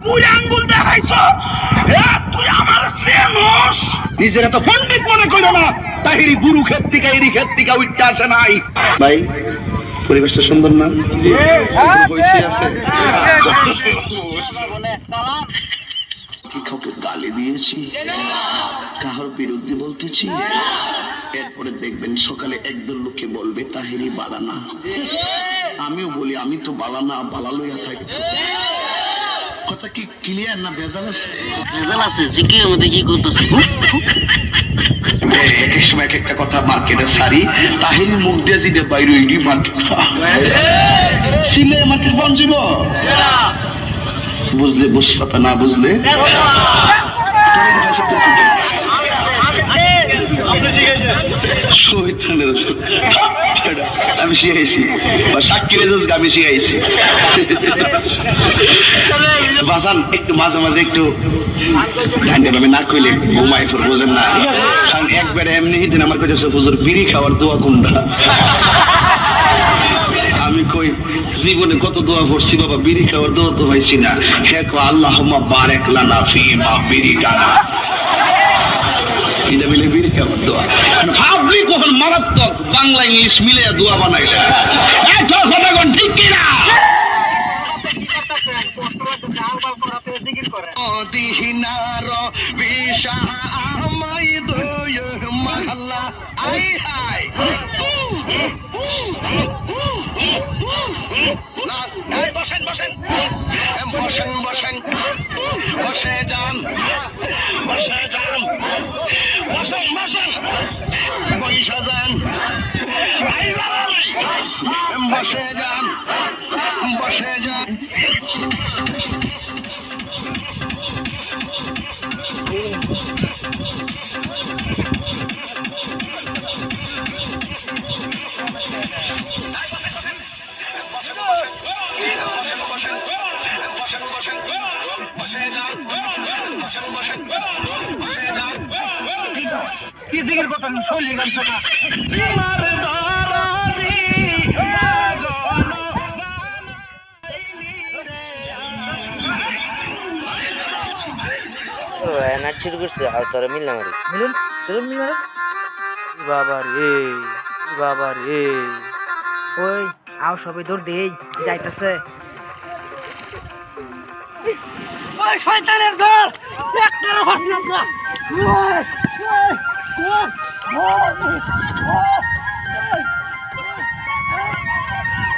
তুই আঙ্গুল দেখাইছ, তুই আমার চেনস? নিজের এত পণ্ডিত মনে করো না। তাহিরি গুরু ক্ষেত থেকে এরি ক্ষেত থেকে উঠতে আসে নাই। ভাই পরিবেশটা সুন্দর না? কি কাউকে গালি দিয়েছি, কাহার বিরুদ্ধে বলতেছি, এরপরে দেখবেন সকালে একদল লোকে বলবে তাহিরি বালানা। আমিও বলি আমি তো বালানা, বালা লইয়া থাকি। কথা কি ক্লিয়ার না ভেজাল আছে? ভেজাল আছে, জিকির মধ্যে কি করতেছে? এক এক সময় এক একটা কথা মার্কেটে সারি, তাহিরি মুখ দিয়ে যেটা বাইরে ওইটি মার্কেট ছিলে মার্কেট পৌঁছিব। বুঝলে বুঝপাতা, না বুঝলে আমি শিখাইছি, সাক্ষী আমি শিখাইছি। বাসান একটু মাঝে মাঝে একটু আমি না কইলে ঘুমাই ফোর, বোঝেন না? কারণ একবারে এমনি দিন আমার কাছে হুজুর বিড়ি খাওয়ার দোয়া কোনটা? আমি কই জীবনে কত দোয়া পড়ছি বাবা, বিড়ি খাওয়ার দোয়া তো পাইছি না। হ্যাঁ আল্লাহুম্মা বারিক লানা ফিমা বিরিকানা, এটা মিলে বিড়ি খাওয়ার দোয়া। ভাবলি কখন মারাত্মক বাংলা ইংলিশ মিলে দোয়া বানাইলে ঠিক কিনা? দিহিনার বিশা আমায় দয় মহল্লা আই হাই। বসেন বসেন বসেন বসেন, বসে যান বসে যান, বসেন বসেন, পয়সা যান, বসে যান বসে যান। কি দিকের কথা শৈলী গান শোনা? নাচ শুরু করছে আর তোরা মিললাম আরে মিলুন তোরা মিললাম। বাবার বাবার ওই আও সবাই দৌড় দেই যাইতেছে। ওই শয়তানের দল একটারও ঘটনা না।